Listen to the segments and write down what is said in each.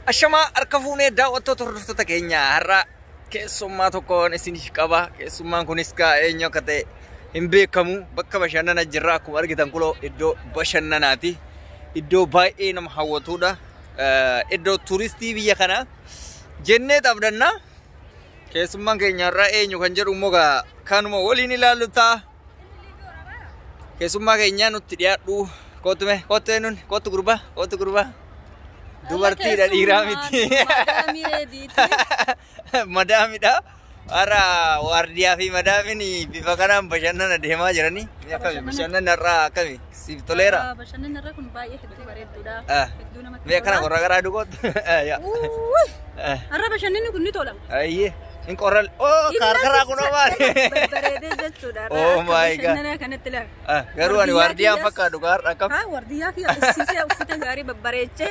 Ashama harka fuunee daawwattoota hordoftoota keenya har'a keessummaa tokkoon isiniif qaba. Keessummaan kunis eenyu akka ta'e hin beekamu. Bakka bashannana jirra akkuma argitan kuloo iddoo bashannanaati. Iddoo baay'ee nama hawwatudha. Iddoo turistii biyya kana jennee taphdanna. Keessummaan keenya har'a eenyu kan jedhu immoo kanuma waliin ilaallu ta'a. Keessummaa keenya nutti dhiyaadhu. Kootu gurbaa. Dubartii da dhiiraa miti. Madaamidha. Har'a waardiyaa fi madaamiin bifa kanaan bashannana deemaa jirani. Bashannana irraa akkami? Siif toleera? Bashannana irraa kun baay'ee hedduu bareedduudha. Hedduu namatti tola. Kana qorra garaa dhugoottu. Har'a bashannanni kun ni tola. Ayyee. In qorral. Oh, karaa kunoo maali? Bareedee jechuudha. Oh my god. Bashannana kanatti laala. Garuu ani waardiyaan fakkaatu har'a akkam? Waardiyyaa fi uffisee uffata gaarii babbareechee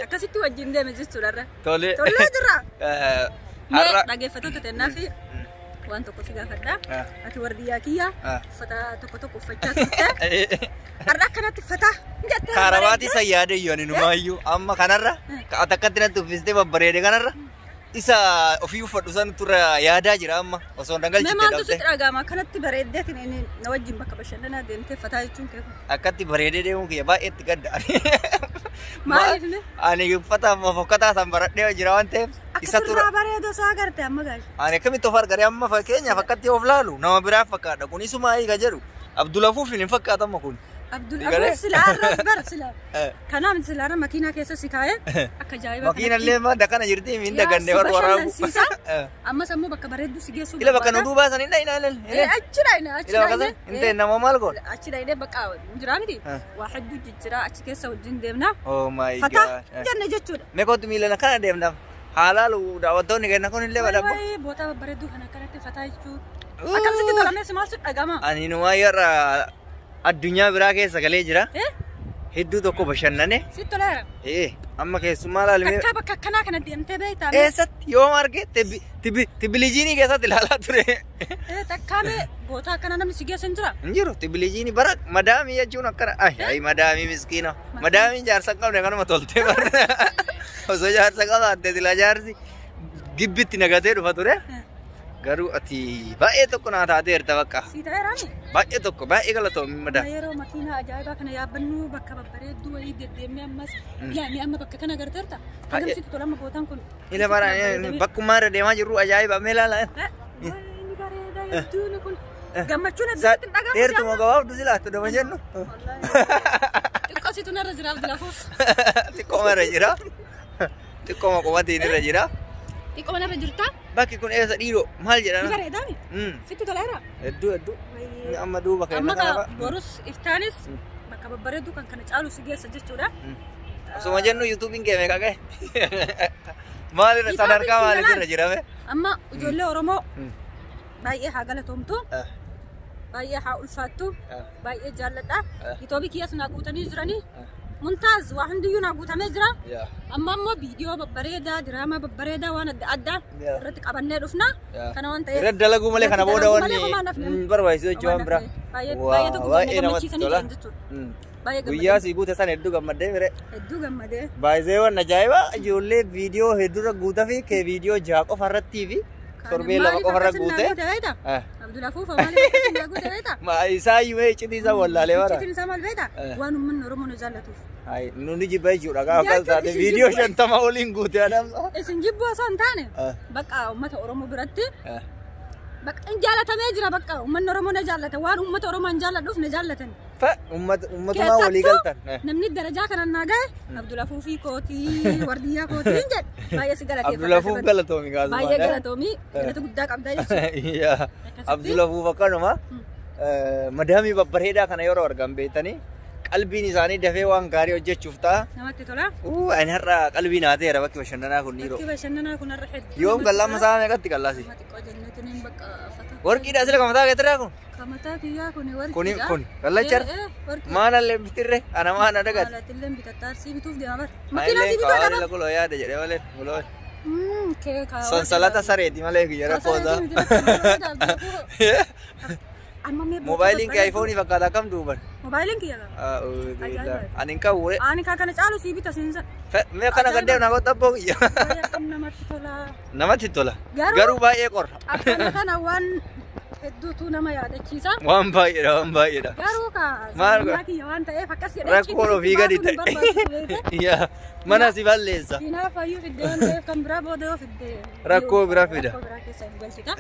akkasitti wajjin deeme jechuudha har'a. Tolee. Tolee jira. Har'a dhaggeeffattoota kennaa fi waan tokko si gaafadha. Ati waardiyyaa kiyya uffata tokko uffachaa turte. Har'a akkanatti uffata. Kaarabaati isa yaadayyo ani numaayyuu amma kanarra akkatti natti uffistee babbareede kanarra. Isa ofii uffadhu san turre yaadaa jira amma osoo hin dhangalchite dhabde. Maantu sitti dhaga'ama akkanatti bareeddeetiin inni na wajjin bakka bashannanaa deemtee uffataa jechuun kee kun. Akkatti bareedee deemuu kiyya baay'ee itti gadda. Maaliif? Ani uffata fokkataa san baradhee jira waan ta'eef. Isa tura bareedoo isaa agarte amma gaashi. Ani akkamitti of argare amma fakkeenyaaf akkatti of laalu nama biraa fakkaadha kun isuma hiika jedhu Abdulafuuf hin fakkaatama kun. Abdulafuuf silaarra bar sila. Kanaaf silaarra makiinaa keessa si kaa'ee akka ajaa'iba. Makiinallee madda kana jirti hin daganne warra waraabu. Ammas ammoo bakka bareedduu si geessu. Ila bakka nu duubaa san hin dhahinaa. Achidha. Hin ta'e nama maal goon? Achidha bakka jiraa miti. Waa hedduu jijjiraa achi keessa wajjin deemna. Oh my god. Fata jenne jechuudha. Meeqootu miilana kana deemna. Haalaalu daawwattoonni kenna kun illee badabbo. Boota bareedduu kana kanatti fataa jechuudha. Akkamitti tolamees maal sitti dhagama? Ani numaa yerra addunyaa biraa keessa galee jira. Hedduu tokko bashannane. Sitti toleera? Amma keessummaa laalmee. Akka bakka akkanaa kana deemtee beektaa? Eessatti yoo arge tibilijiinii keessatti ilaalaa ture. Takkaamee boota akkana namni si geessan jira? Hin jiru tibilijiinii bara madaamii jechuun akkana. Ayi madaamii miskiina. Madaamiin jaarsa hin qabne kanuma toltee bara. Osoo jaarsa qabaatte sila jaarsi gibbitti nagatee dhufa ture. Garuu ati baay'ee tokko naa taateerta bakka. Si ta'eeraani? Baay'ee tokko baay'ee galatoomi madaa. Yeroo makiinaa ajaa'ibaa kana yaabbannu bakka babbareedduu wayii deddeemee ammas yaa'anii amma bakka kana agarteerta. Agamsiitu tolama bootaan kun. Ila bara bakkummaa irra deemaa jirru ajaa'iba mee ilaala. Inni bareeda hedduun kun gammachuun asitti hin dhagahamu. Dheertuma gabaabdu silaattu dama jennu. Xiqqoositu narra jira Abdulafuuf. Xiqqooma irra jira. Xiqqooma qubatiin irra jira. Xiqqooma narra jirta? Bakki kun eessa dhiiroo maal jedhana? Bareedaami? Sitti toleera? Hedduu. Amma duuba kenna kana. Amma borus iftaanis bakka babbareedduu kan kana caalu si geessa jechuudha. Osuma jennu yuutuubiin kee meeqa gahe? Maalirra sadarkaa maaliirra jirame? Amma ijoollee Oromoo baay'ee haa galatoomtu. Baay'ee haa ulfaattu. Baay'ee jaalladha. Yuutuubii kiyyaas naa guutanii jiranii. Muntaaz waa hundiyyuu naa guutamee jira. Amma ammoo viidiyoo babbareedaa diraamaa babbareedaa waan adda addaa irratti qabannee dhufna. Kana waan ta'eef irratti dalaguu malee kana booda waan barbaachisu jechuun waan biraa. Baay'ee tokko gammachiisanii jiran jechuudha. Guyyaa si guute san hedduu gammadee mire. Hedduu gammadee. Baay'ee waan ajaa'iba ijoollee viidiyoo hedduurra guutaa fi kee viidiyoo jaha qofa irrattii fi torbee lama qofa irra guute. Abdulafuuf maaliif akka guute beektaa? Isaa iyyuu iccitii isaa wallaalee bara. Iccitiin isaa maal beektaa? Waan uummanni Oromoo nu jaallatuuf. Nuni jibba jechuudha gaafa taate viidiyoo 50 waliin guute adamsa. Isin jibbuu osoo hin taane bakka uummata Oromoo biratti bakka hin jaallatamee jira bakka uummanni Oromoo na jaallata waan uummata Oromoo hin jaalladhuuf na jaallatan. Uummatuma walii galtan. Namni darajaa kanaan naa gahe Abdulafuufii kootii wardiyyaa kootii hin jedhe baay'ee si galateeffata. Abdulafuuf galatoomi gaazuma. Baay'ee galatoomi galata guddaa qabda jechuudha. Abdulafuuf akkanuma madaamii babbareedaa kana yeroo argan beektanii qalbiin isaanii dafee waan gaarii hojjechuuf ta'a. Namatti tola. Ani har'a qalbii naateera bakki bashannanaa kun dhiiroo. Bakki bashannanaa kun har'a hedduu. Yoom gallama isaa meeqatti gallaasi? Warqiidha sila kamataa keetiraa kun? Kamataa kiyyaa kun warqiidha. Kun gallachar? Maalillee bitirre ana maana dagat? Maalillee bitattaar si bituuf deema bar. Makiinaa si bituu qaba. Kuloo yaada jedhee malee kuloo. Sansalata sareeti malee kiyya rakkoosaa. Amma mee Mobailiin kee iPhone fakkaata kam duuban? Mobailiin kiyya. Ani hin qabu. Ani kana caalu sii bita siinsa. Mee kana gaddeem nama xabboo kiyya. Namatti tola. Namatti tola. Garuu baay'ee qorra. Akkana kana waan hedduutu nama yaadachiisa. Waan baay'eedha. Garuu maal kiyya waan ta'eef akkas jedhee rakkoon ofii gadi ta'e. Mana si balleessa. Kinaaf fayyuu fiddee waan ta'eef kan biraa booda yoo fiddee. Rakkoo biraa fida. Rakkoo biraa keessa hin galchita.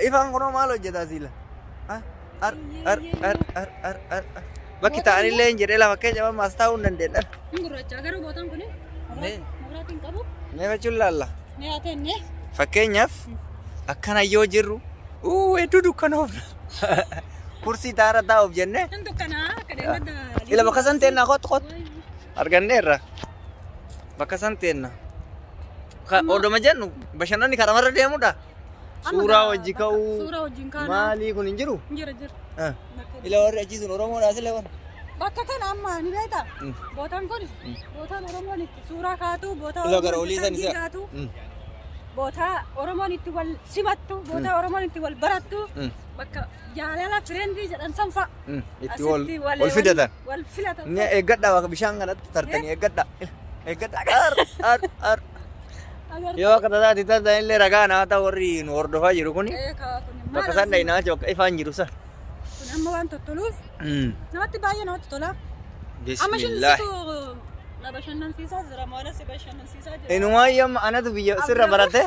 Ifaan kunoo maal hojjetaa siila? Bakki ta'anillee hin jedhee lafa keenya ammaas taa'uu hin dandeenye. Gurraacha garuu bootaan kuni muraatiin qabu. Mee fachuun laalla. Mee haa ta'e Fakkeenyaaf akkana yoo jirru hedduu dukkanoofna. Kursii taara taa'uuf jennee. Kan dukkanaa akka deemadda. Ila bakka san teennaa kottu arganneerra. Bakka san teenna. Odoma jennu bashannanni karamarra deemudha. Suuraa wajji ka'uu. Suuraa wajjin kaana. Maalii kun hin jiru? Jira. Ila warri achi sun Oromoodhaa sile kun. Bakka kana amma ni beektaa? Bootaan kun bootaan Oromoon itti suuraa kaatu, bootaa Ila gara olii san isa. kaatu, bootaa Oromoon itti wal simattu, bootaa Oromoon itti wal barattu, bakka jaalala firendii jedhan san fa'a. Itti wal fidatan. Wal filatan. Ni eeggadhaa bakka bishaan kanatti tartanii eeggadhaa. Eeggadhaa. Yoo akka tasaati taasisan illee ragaa naa ta'u warri nu hordofaa jiru kuni bakka san dhayinaa bakka ifaan jiru san. Kun amma waan tottoluuf namatti baay'ee namatti tola. Bismillah. Na bashannansiisaa jira maala si bashannansiisaa jira. Inumaayyoo amma anatu biyya sirra barate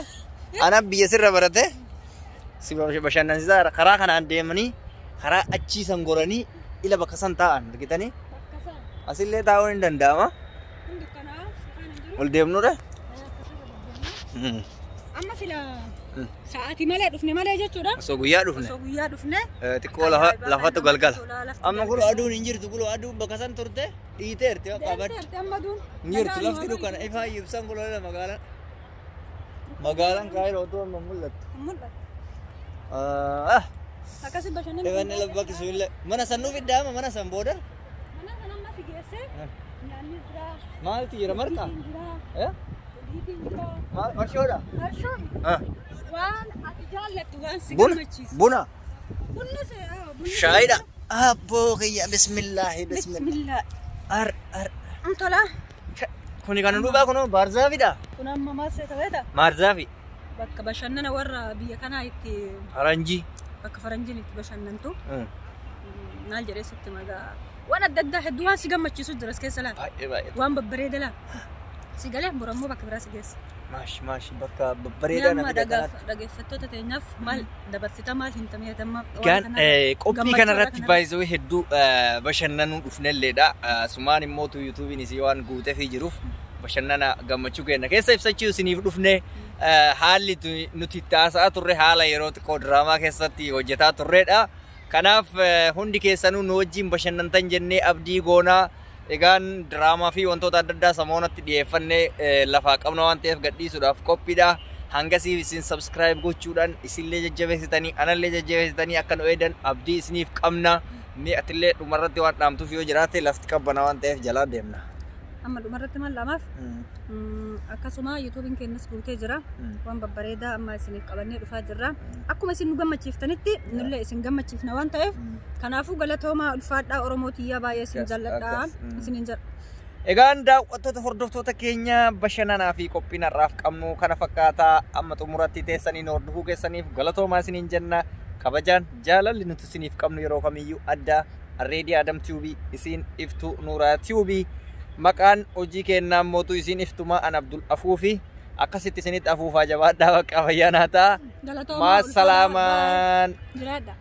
ana biyya sirra barate si bashannansiisaa karaa kanaan deemanii karaa achiisan goranii ila bakka san taa'an argitanii asillee taa'uu hin danda'ama. Ol deemnudha. Amma sila sa'aatii malee dhufne malee jechuudha. Osoo guyyaa dhufne. Osoo guyyaa dhufne. Xiqqoo lafatu galgala. Amma kun aduun hin jirtu kun aduun bakka san turte dhiiteerti qabatti. Dhiiteerti amma aduun. Hin jirtu lafti dukkana ifaa ibsan kun lola magaalaan. Magaalaan Kaayiroo otoo amma mul'attu. Mul'atu. Akkasi bashannanni. Eebanni labbakki suullee mana san nuuf iddaama mana san booda. Mana san amma si geesse. Nyaanni jira. Maaltu jira marqaa? Marshoodha? Marshoon. Waan ati jaallattu waan si Buna? gammachiisu. Buna? Bunni Shaayidha. Abboo kiyya bismillaahi Bismillah. Ar. Tola. Kuni kan dhufaa kunoo baarzaafiidha? Kun amma maal see ta'eedha? Maarzaafi. Bakka bashannana warra biyya kanaa itti Faranjii. bakka faranjiin itti bashannantu. Maal jedhee sitti magaa waan adda addaa hedduu waan si gammachiisu jira as keessa laata. Baay'ee. Waan babbareeda laa. Si galee murammoo bakka biraa si geessa. Maashi bakka babbareedaa Nama namni kanatti. dhaggeeffattoota teenyaaf maal dabarsita maal hin tamyatamma. Qophii kanarratti baay'isoo hedduu bashannanuu dhufnelleedha. Sumaan immoo yuutuubiin isii waan guuteefii jiruuf bashannana gammachuu kenna. Keessa ibsachuu isiniif dhufne haalli nuti itti haasa'aa turre haala yeroo xiqqoo diraamaa keessatti hojjetaa turredha. Kanaaf hundi keessanuu nu wajjin bashannantan jennee abdii goonaa. Egaan diraamaa fi wantoota adda addaa samoonatti dhiyeeffannee lafaa qabna waan ta'eef gadhiisuudhaaf qophiidha. Hangasiif isin subscribe gochuudhaan isinillee jajjabeessitanii anallee jajjabeessitanii akka nu eedan abdii isiniif qabna. Mee atillee dhumarratti waan dhaamtuuf yoo jiraate lafti qabbana waan ta'eef jalaa deemna. Amma dhumarratti maal lamaaf akkasuma yuutuubiin keenyas guutee jira. Waan babbareedaa amma isiniif qabannee dhufaa jirra. Akkuma isin nu gammachiiftanitti nullee isin gammachiifna waan ta'eef kanaafuu galatoomaa ulfaadhaa Oromootiyyaa baay'ee isin jalladhaa isiniin jira. Egaan daawwattoota hordoftoota keenya bashannanaa fi qophiin har'aaf qabnu kana fakkaataa amma xumuratti teessaniin hordofuu keessaniif galatoomaa isiniin jenna. Kabajaan jaalalli nuti isiniif qabnu yeroo kamiyyuu adda Arreedii Adam Tiubii isin iftuu Nuuraa Tiubii maqaan hojii kennaa mootuu isin iftumaa an Abdul Afuufi akkasitti isinitti afuufaa jabaadhaa bakka fayyaanaa ta'a. Maas salaamaan. Jiraadha.